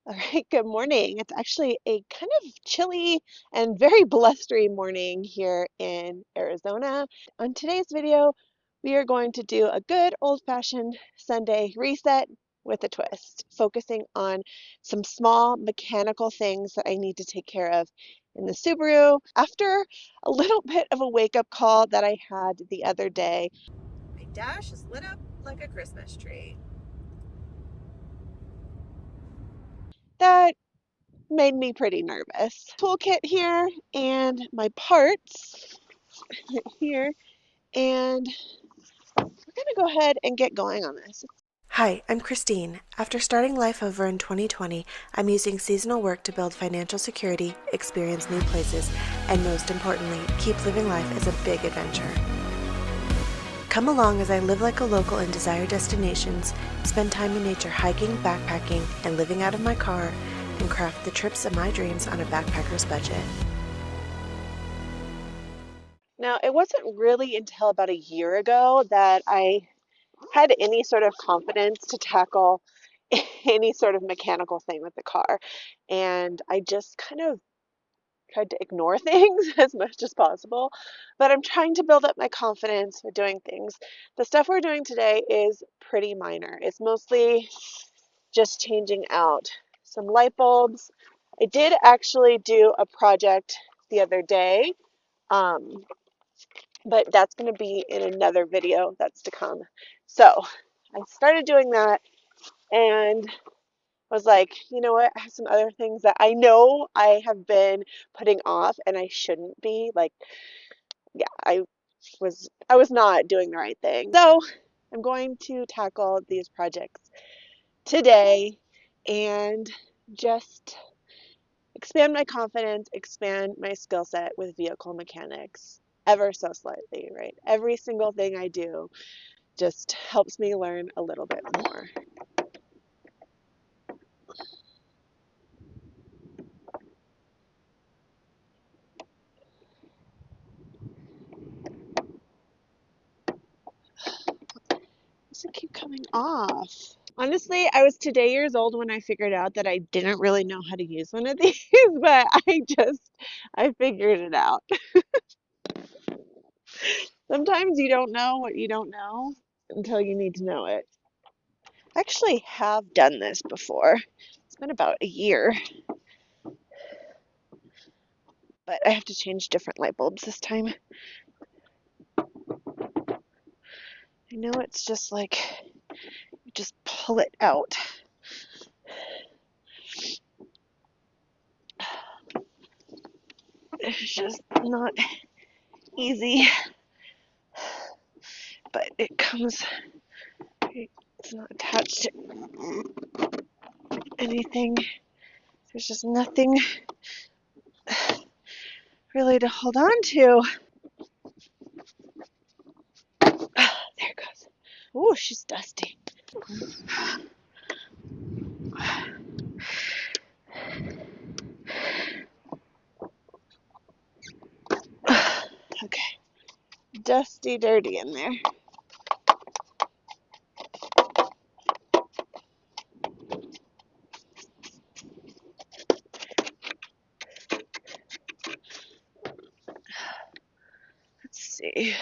All right, good morning. It's actually a kind of chilly and very blustery morning here in Arizona. On today's video, we are going to do a good old-fashioned Sunday reset with a twist, focusing on some small mechanical things that I need to take care of in the Subaru after a little bit of a wake-up call that I had the other day. My dash is lit up like a Christmas tree. That made me pretty nervous. Toolkit here and my parts here, and we're gonna go ahead and get going on this. Hi, I'm Christine. After starting life over in 2020, I'm using seasonal work to build financial security, experience new places, and most importantly, keep living life as a big adventure. Come along as I live like a local in desired destinations, spend time in nature hiking, backpacking, and living out of my car, and craft the trips of my dreams on a backpacker's budget. Now, it wasn't really until about a year ago that I had any sort of confidence to tackle any sort of mechanical thing with the car. And I just kind of tried to ignore things as much as possible. But I'm trying to build up my confidence with doing things. The stuff we're doing today is pretty minor. It's mostly just changing out some light bulbs. I did actually do a project the other day, um, but that's going to be in another video that's to come. So I started doing that and was like, you know what? I have some other things that I know I have been putting off and I shouldn't be. Like, yeah, I was not doing the right thing. So I'm going to tackle these projects today and just expand my confidence, expand my skill set with vehicle mechanics ever so slightly, right? Every single thing I do just helps me learn a little bit more. Does it keep coming off? Honestly, I was today years old when I figured out that I didn't really know how to use one of these, but I figured it out. Sometimes you don't know what you don't know until you need to know it. I actually have done this before. It's been about a year, but I have to change different light bulbs this time. I know it's just like you just pull it out. It's just not easy, but it comes, it's not attached to anything. There's just nothing really to hold on to. There it goes. Oh, she's dusty. Okay, dusty, dirty in there. Let's see.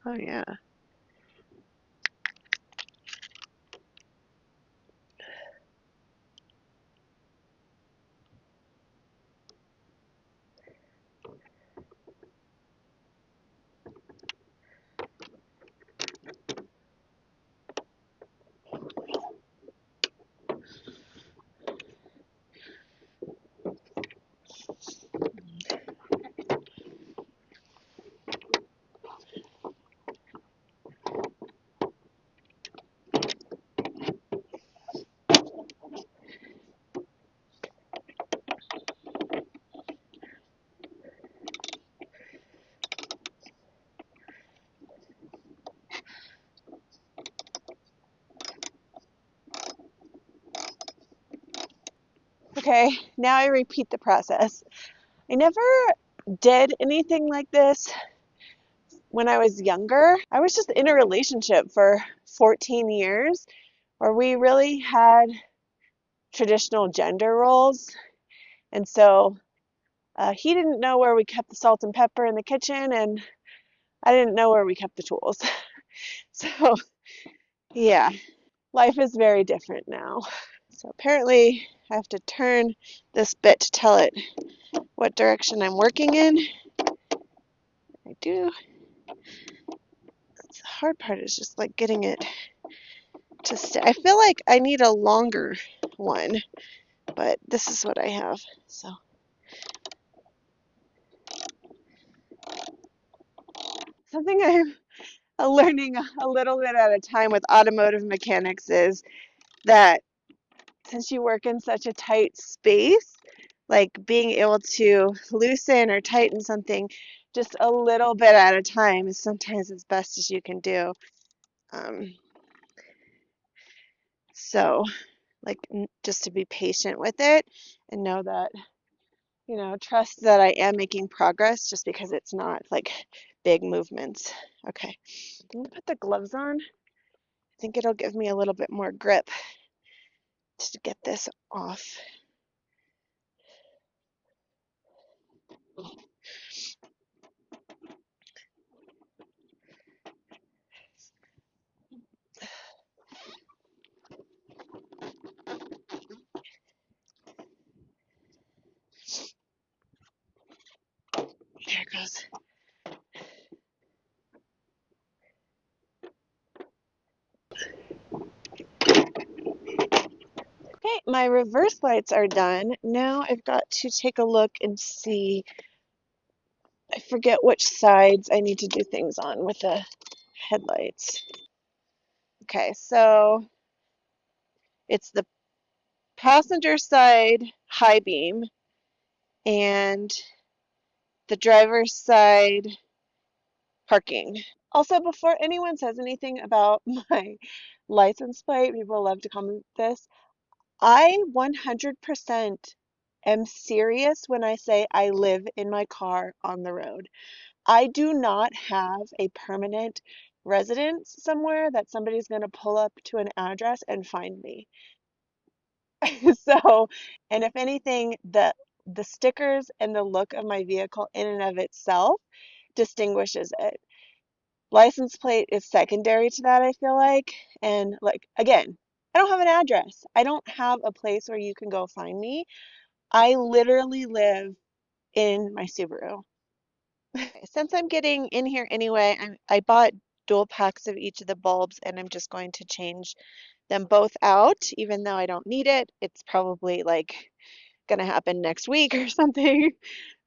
Oh, yeah. Okay, now I repeat the process. I never did anything like this when I was younger. I was just in a relationship for 14 years where we really had traditional gender roles. And so he didn't know where we kept the salt and pepper in the kitchen, and I didn't know where we kept the tools. So, yeah, life is very different now. So, apparently, I have to turn this bit to tell it what direction I'm working in. I do. The hard part is just like getting it to stay. I feel like I need a longer one, but this is what I have. So, something I'm learning a little bit at a time with automotive mechanics is that since you work in such a tight space, like being able to loosen or tighten something just a little bit at a time is sometimes as best as you can do. Um, so, like, just to be patient with it and know that, trust that I am making progress just because it's not like big movements. Okay, I'm gonna put the gloves on. I think it'll give me a little bit more grip to get this off. There it goes. Okay, my reverse lights are done. Now I've got to take a look and see. I forget which sides I need to do things on with the headlights. Okay, so it's the passenger side high beam and the driver's side parking. Also, before anyone says anything about my license plate, people love to comment this. I 100% am serious when I say I live in my car on the road. I do not have a permanent residence somewhere that somebody's going to pull up to an address and find me. So, and if anything, the stickers and the look of my vehicle in and of itself distinguishes it. License plate is secondary to that, I feel like. And like again, I don't have an address. I don't have a place where you can go find me. I literally live in my Subaru. Since I'm getting in here anyway, I bought dual packs of each of the bulbs and I'm just going to change them both out, even though I don't need it. It's probably like gonna happen next week or something,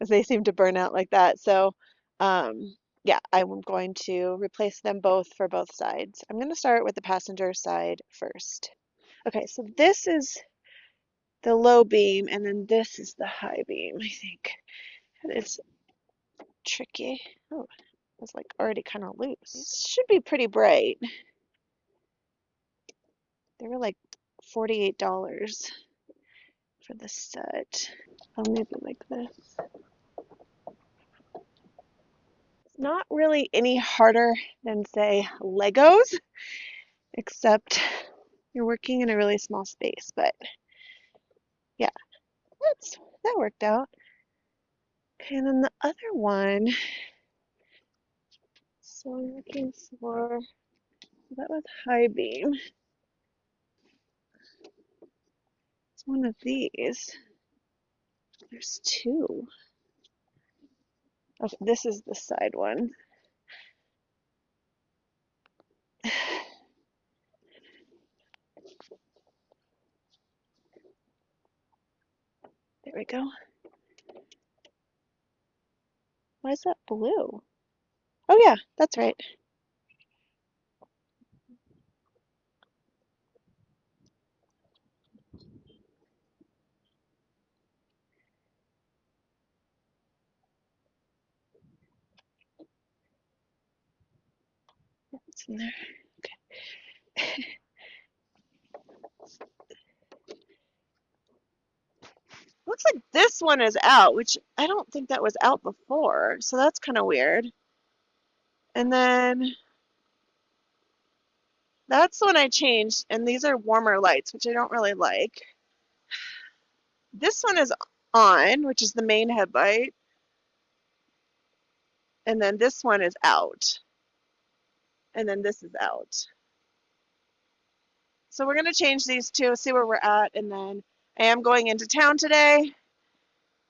as they seem to burn out like that. So, yeah, I'm going to replace them both for both sides. I'm going to start with the passenger side first. Okay, so this is the low beam, and then this is the high beam, I think. It's tricky. Oh, it's like already kind of loose. These should be pretty bright. They were like $48 for the set. Oh, maybe like this. It's not really any harder than, say, Legos, except you're working in a really small space. But yeah, that worked out. Okay, and then the other one, so I'm looking for, that was high beam. It's one of these. There's two. Okay, this is the side one. There we go. Why is that blue? Oh yeah, that's right. It's in there. Okay. looks like this one is out, which I don't think that was out before. So that's kind of weird. And then that's the one I changed. And these are warmer lights, which I don't really like. This one is on, which is the main headlight. And then this one is out. And then this is out. So we're going to change these two, see where we're at. And then I am going into town today.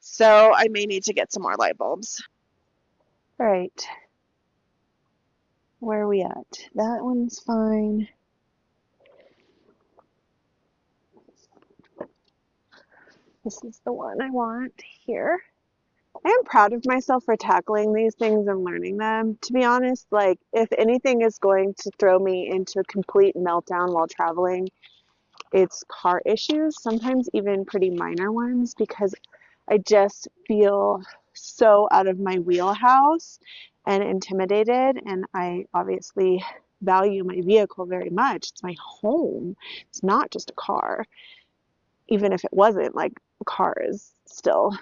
So I may need to get some more light bulbs. All right. Where are we at? That one's fine. This is the one I want here. I am proud of myself for tackling these things and learning them. To be honest, like if anything is going to throw me into a complete meltdown while traveling, it's car issues, sometimes even pretty minor ones, because I just feel so out of my wheelhouse and intimidated. And I obviously value my vehicle very much. It's my home. It's not just a car. Even if it wasn't, like a car is still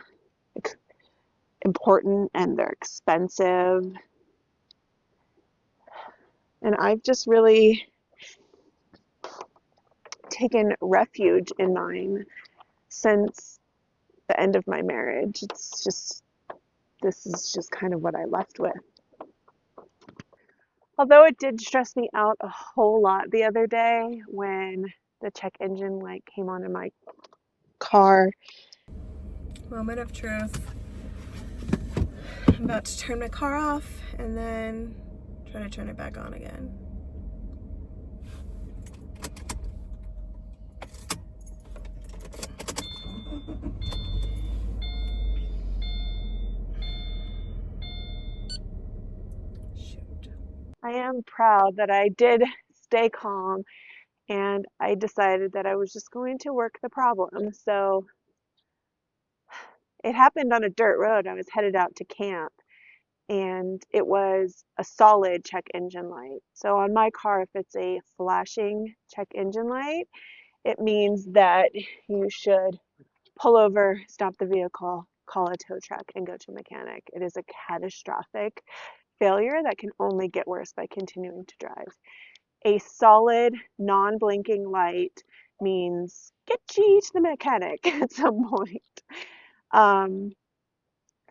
important and they're expensive. And I've just really taken refuge in mine since the end of my marriage. This is just kind of what I left with. Although it did stress me out a whole lot the other day when the check engine light came on in my car. Moment of truth. I'm about to turn my car off and then try to turn it back on again. Shoot. I am proud that I did stay calm and I decided that I was just going to work the problem. So it happened on a dirt road. I was headed out to camp and it was a solid check engine light. So on my car, if it's a flashing check engine light, it means that you should pull over, stop the vehicle, call a tow truck, and go to a mechanic. It is a catastrophic failure that can only get worse by continuing to drive. A solid, non-blinking light means get you to the mechanic at some point.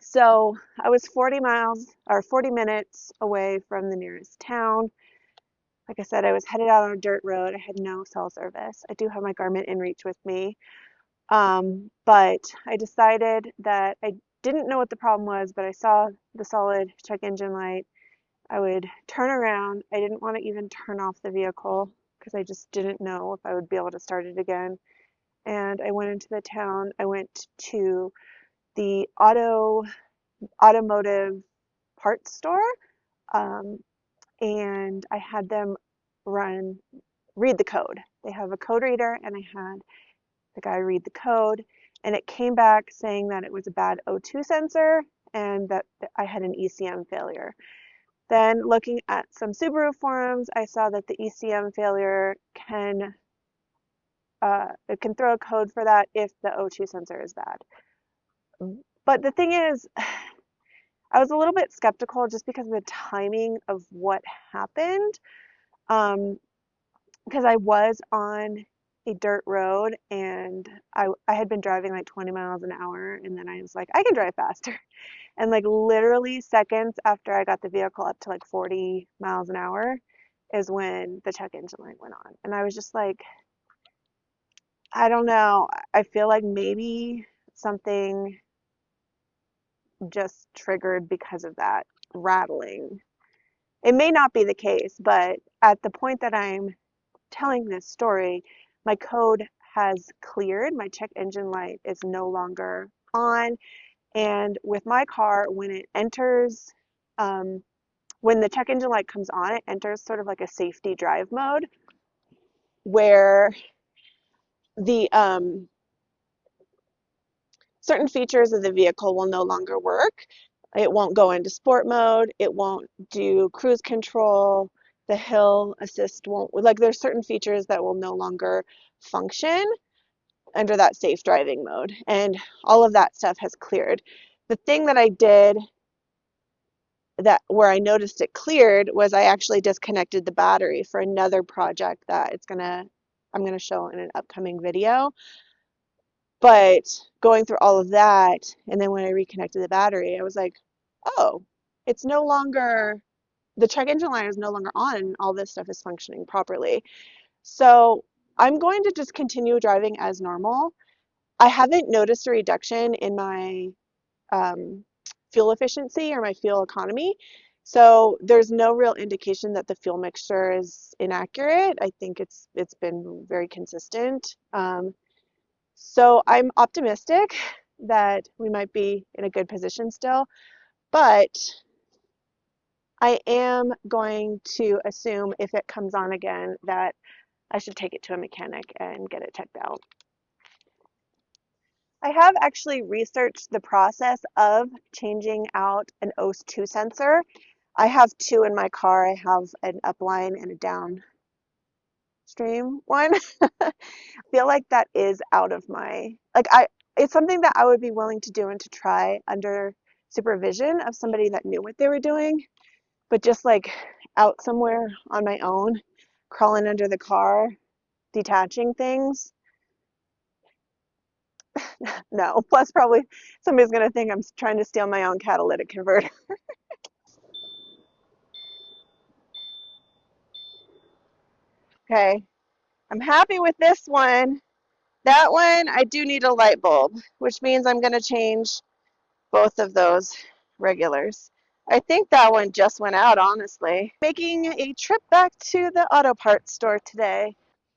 So I was 40 minutes away from the nearest town. Like I said, I was headed out on a dirt road. I had no cell service. I do have my Garmin inReach with me. But I decided that I didn't know what the problem was, but I saw the solid check engine light. I would turn around. I didn't want to even turn off the vehicle because I just didn't know if I would be able to start it again. And I went into the town. I went to the automotive parts store, and I had them read the code. They have a code reader, and I had the guy read the code, and it came back saying that it was a bad O2 sensor and that I had an ECM failure. Then looking at some Subaru forums, I saw that the ECM failure it can throw a code for that if the O2 sensor is bad. But the thing is, I was a little bit skeptical just because of the timing of what happened. Because I was on a dirt road and I had been driving like 20 miles an hour, and then I was like, I can drive faster. And like literally seconds after I got the vehicle up to like 40 miles an hour is when the check engine light went on. And I was just like, I don't know. I feel like maybe something just triggered because of that rattling. It may not be the case, but at the point that I'm telling this story, my code has cleared. My check engine light is no longer on. And with my car, when it enters, when the check engine light comes on, it enters sort of like a safety drive mode where the certain features of the vehicle will no longer work. It won't go into sport mode. It won't do cruise control. The hill assist won't, like there's certain features that will no longer function. under that safe driving mode. And all of that stuff has cleared. The thing that I did that where I noticed it cleared was I actually disconnected the battery for another project that I'm gonna show in an upcoming video. But going through all of that, and then when I reconnected the battery, I was like, oh, it's no longer, the check engine light is no longer on, and all this stuff is functioning properly. So I'm going to just continue driving as normal. I haven't noticed a reduction in my fuel efficiency or my fuel economy. So there's no real indication that the fuel mixture is inaccurate. I think it's been very consistent. So I'm optimistic that we might be in a good position still, but I am going to assume if it comes on again that I should take it to a mechanic and get it checked out. I have actually researched the process of changing out an O2 sensor. I have two in my car. I have an upline and a downstream one. I feel like that is out of my, it's something that I would be willing to do and to try under supervision of somebody that knew what they were doing, but just like out somewhere on my own, crawling under the car, detaching things. No, plus probably somebody's going to think I'm trying to steal my own catalytic converter. Okay, I'm happy with this one. That one, I do need a light bulb, which means I'm going to change both of those regulars. I think that one just went out, honestly. Making a trip back to the auto parts store today.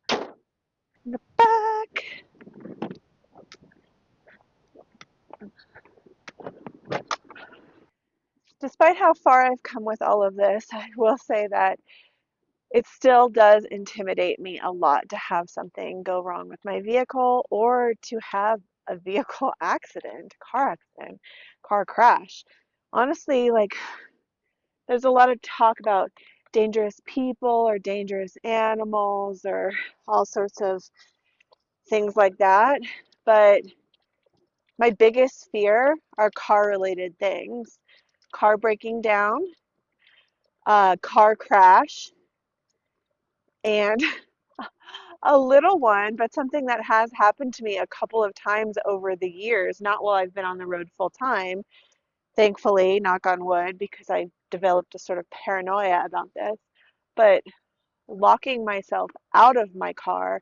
In the back. Despite how far I've come with all of this, I will say that it still does intimidate me a lot to have something go wrong with my vehicle or to have a vehicle accident, car crash. Honestly, like there's a lot of talk about dangerous people or dangerous animals or all sorts of things like that. But my biggest fear are car related things. Car breaking down, car crash, and a little one, but something that has happened to me a couple of times over the years, not while I've been on the road full time, thankfully, knock on wood, because I developed a sort of paranoia about this, but locking myself out of my car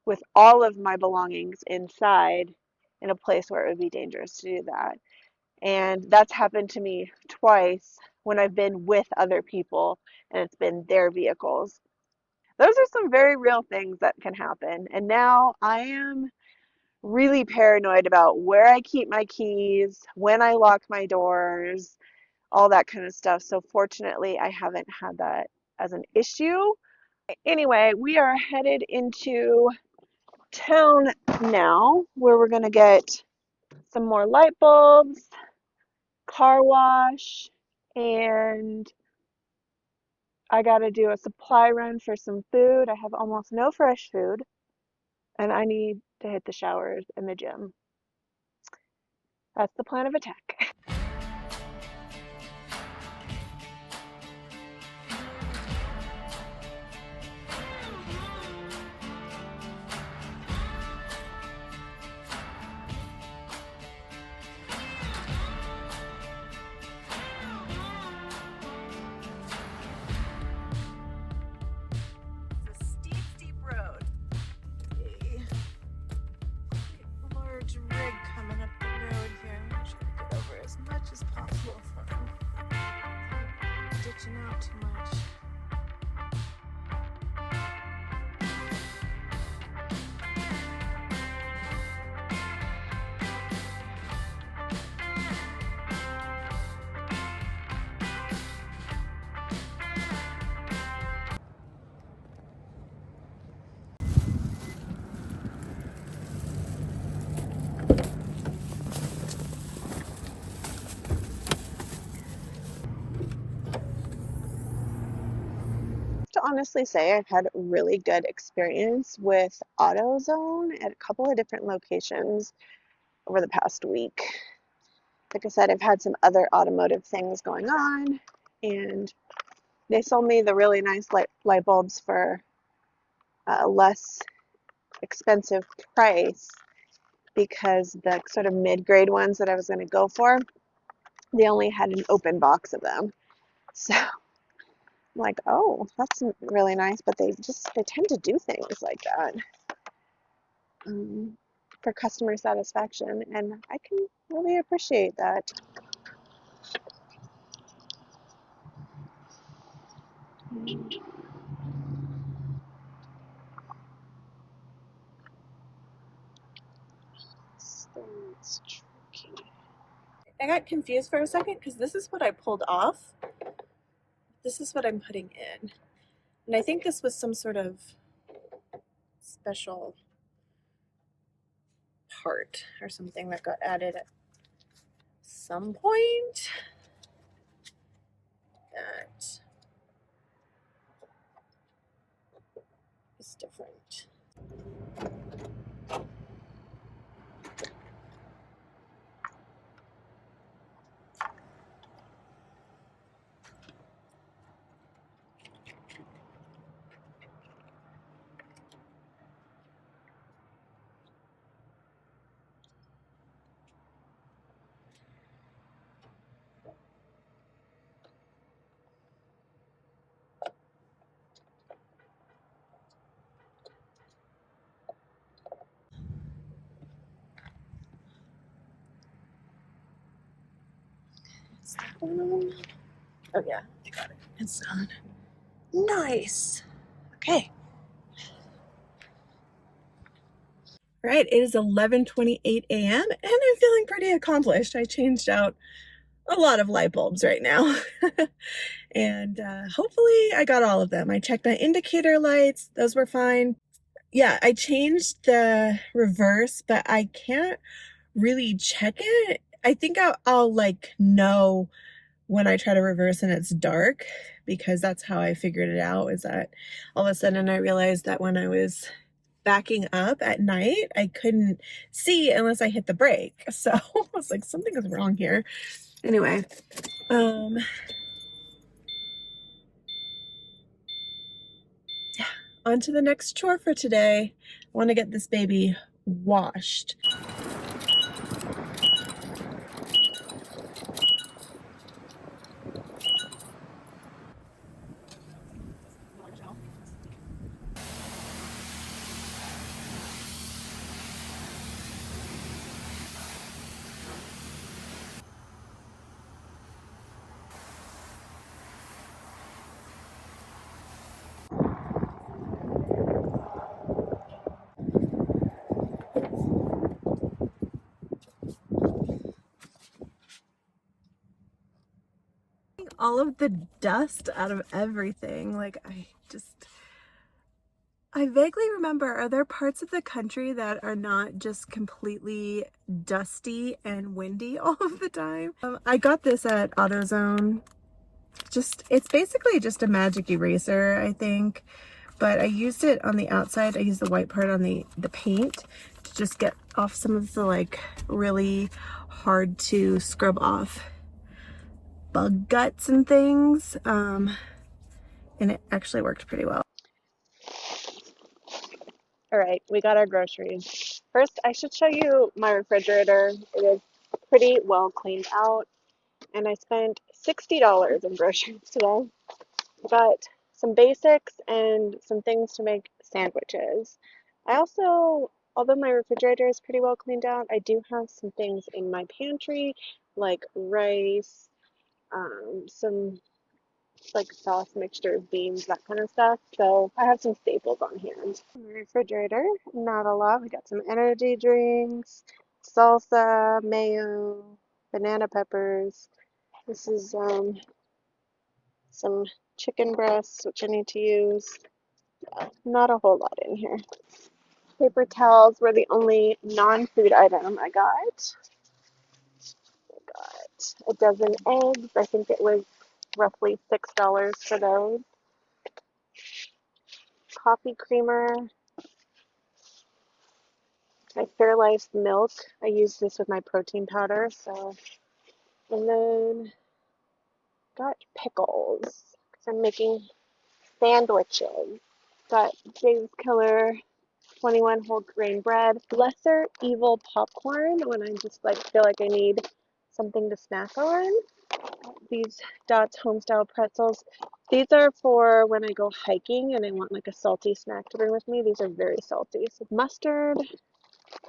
with all of my belongings inside in a place where it would be dangerous to do that. And that's happened to me twice when I've been with other people and it's been their vehicles. Those are some very real things that can happen. And now I am really paranoid about where I keep my keys, when I lock my doors, all that kind of stuff. So fortunately, I haven't had that as an issue. Anyway, we are headed into town now where we're going to get some more light bulbs, car wash, and I got to do a supply run for some food. I have almost no fresh food, and I need to hit the showers and the gym. That's the plan of attack. It's a steep, steep road. A large rig coming up the road here. I'm trying to get over as much as possible from ditching out too much. honestly say I've had really good experience with AutoZone at a couple of different locations over the past week. Like I said, I've had some other automotive things going on, and they sold me the really nice light bulbs for a less expensive price because the sort of mid-grade ones that I was going to go for, they only had an open box of them. So I'm like, oh, that's really nice, but they tend to do things like that for customer satisfaction, and I can really appreciate that. So it's tricky. I got confused for a second because this is what I pulled off. This is what I'm putting in. And I think this was some sort of special part or something that got added at some point that is different. Is that one on? Oh yeah, I got it. It's on. Nice. Okay. All right, it is 11:28 a.m. and I'm feeling pretty accomplished. I changed out a lot of light bulbs right now. And hopefully I got all of them. I checked my indicator lights. Those were fine. Yeah, I changed the reverse, but I can't really check it. I think I'll like know when I try to reverse and it's dark, because that's how I figured it out, is that all of a sudden I realized that when I was backing up at night, I couldn't see unless I hit the brake. So I was like, something is wrong here. Anyway, yeah, on to the next chore for today. I want to get this baby washed. All of the dust out of everything. Like I vaguely remember, are there parts of the country that are not just completely dusty and windy all of the time? I got this at AutoZone. It's basically just a magic eraser, I think. But I used it on the outside. I used the white part on the paint to just get off some of the like really hard to scrub off bug guts and things. And it actually worked pretty well. All right, we got our groceries. First, I should show you my refrigerator. It is pretty well cleaned out, and I spent $60 in groceries today. I got some basics and some things to make sandwiches. I also, although my refrigerator is pretty well cleaned out, I do have some things in my pantry like rice, some like sauce mixture of beans, that kind of stuff. So I have some staples on hand. In the refrigerator, not a lot. We got some energy drinks, salsa, mayo, banana peppers. This is some chicken breasts, which I need to use. Not a whole lot in here. Paper towels were the only non-food item I got. I got a dozen eggs. I think it was roughly $6 for those. coffee creamer, my Fairlife milk. I use this with my protein powder, so. And then got pickles because I'm making sandwiches. Got James Killer 21 whole grain bread. Lesser evil popcorn when I just like feel like I need something to snack on. These Dots homestyle pretzels. These are for when I go hiking and I want like a salty snack to bring with me. These are very salty. So mustard.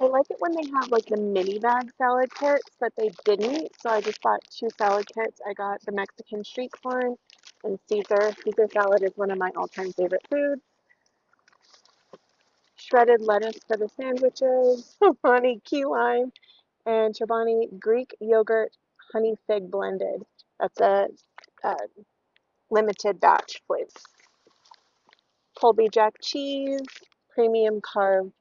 I like it when they have like the mini bag salad kits, but they didn't. So I just bought 2 salad kits. I got the Mexican street corn and Caesar. Caesar salad is one of my all-time favorite foods. Shredded lettuce for the sandwiches. Chobani key lime and Chobani Greek yogurt honey fig blended. That's a limited batch flavor. Colby Jack cheese, premium carved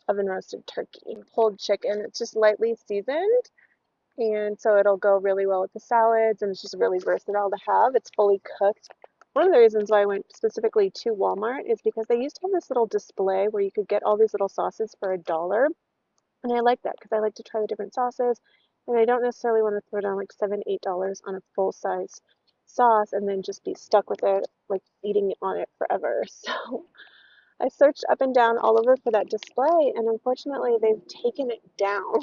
oven roasted turkey, pulled chicken. It's just lightly seasoned, and so it'll go really well with the salads, and it's just really versatile to have. It's fully cooked. One of the reasons why I went specifically to Walmart is because they used to have this little display where you could get all these little sauces for $1. And I like that because I like to try the different sauces. And I don't necessarily want to throw down like $7, $8 on a full size sauce and then just be stuck with it, like eating on it forever. So I searched up and down all over for that display, and unfortunately, they've taken it down.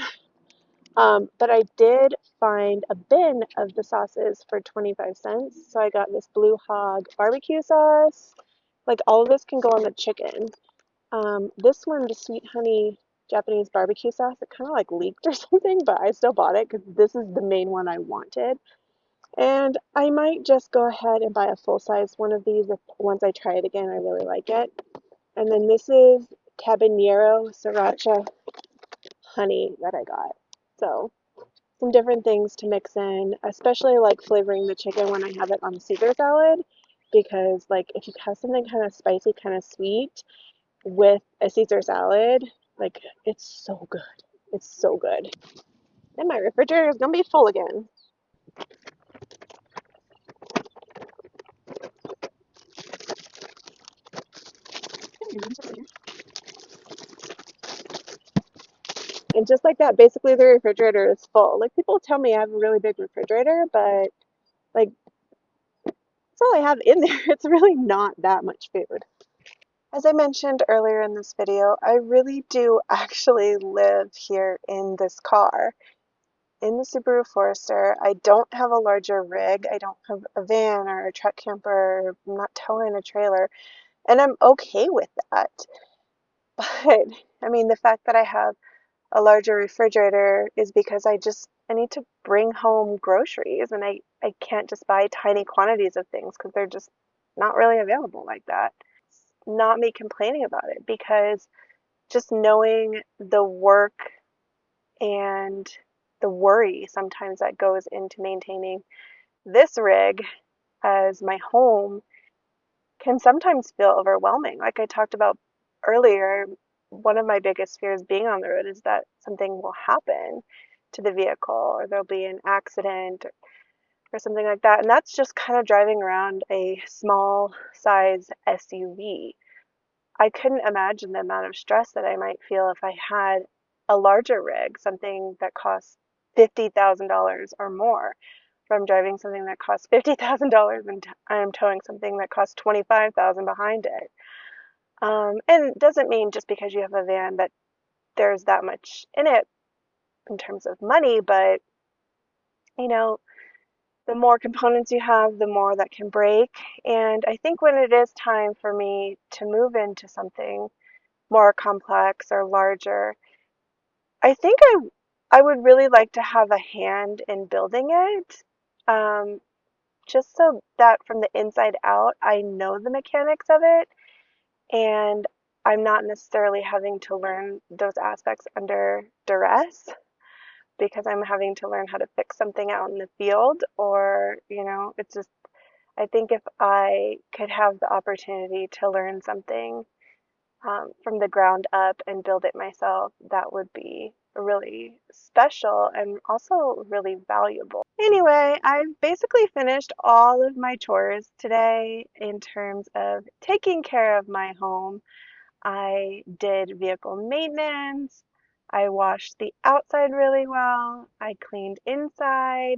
But I did find a bin of the sauces for 25 cents. So I got this Blue Hog barbecue sauce. Like all of this can go on the chicken. This one, the Sweet Honey Japanese barbecue sauce, it kind of like leaked or something, but I still bought it because this is the main one I wanted. And I might just go ahead and buy a full-size one of these if once I try it again, I really like it. And then this is Habanero Sriracha honey that I got. So some different things to mix in, especially like flavoring the chicken when I have it on Caesar salad, because like if you have something kind of spicy, kind of sweet with a Caesar salad, like it's so good. It's so good. And my refrigerator is gonna be full again. And just like that, basically the refrigerator is full. Like people tell me I have a really big refrigerator, but like that's all I have in there. It's really not that much food. As I mentioned earlier in this video, I really do actually live here in this car, in the Subaru Forester. I don't have a larger rig. I don't have a van or a truck camper. I'm not towing a trailer, and I'm okay with that. But I mean, the fact that I have a larger refrigerator is because I need to bring home groceries, and I can't just buy tiny quantities of things because they're just not really available like that. Not me complaining about it because just knowing the work and the worry sometimes that goes into maintaining this rig as my home can sometimes feel overwhelming. Like I talked about earlier, one of my biggest fears being on the road is that something will happen to the vehicle or there'll be an accident or something like that. And that's just kind of driving around a small size SUV. I couldn't imagine the amount of stress that I might feel if I had a larger rig, something that costs $50,000 or more, from driving something that costs $50,000 and I am towing something that costs $25,000 behind it. And it doesn't mean just because you have a van that there's that much in it in terms of money, but you know, the more components you have, the more that can break. And I think when it is time for me to move into something more complex or larger, I think I would really like to have a hand in building it. Just so that from the inside out, I know the mechanics of it and I'm not necessarily having to learn those aspects under duress because I'm having to learn how to fix something out in the field or, it's just, I think if I could have the opportunity to learn something from the ground up and build it myself, that would be really special and also really valuable. Anyway, I've basically finished all of my chores today in terms of taking care of my home. I did vehicle maintenance. I washed the outside really well. I cleaned inside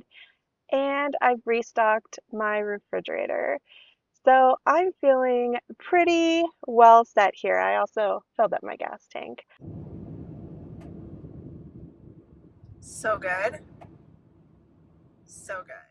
and I've restocked my refrigerator. So I'm feeling pretty well set here. I also filled up my gas tank. So good. So good.